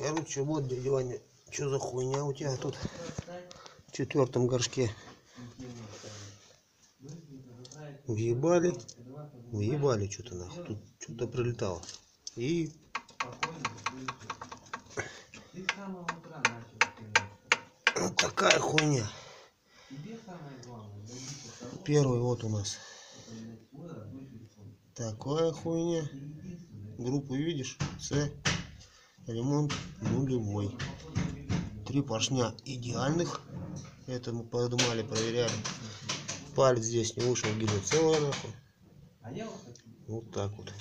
Короче, вот, дядя Ваня, что за хуйня у тебя тут в 4-м горшке? Въебали что-то нахуй. Тут что-то прилетало. И вот такая хуйня. Первый вот у нас. Такая хуйня. Группу видишь? С. Ремонт нулевой. 3 поршня идеальных. Это мы подумали, проверяли. Палец здесь не ушел, гильза целая нахуй. Вот так вот.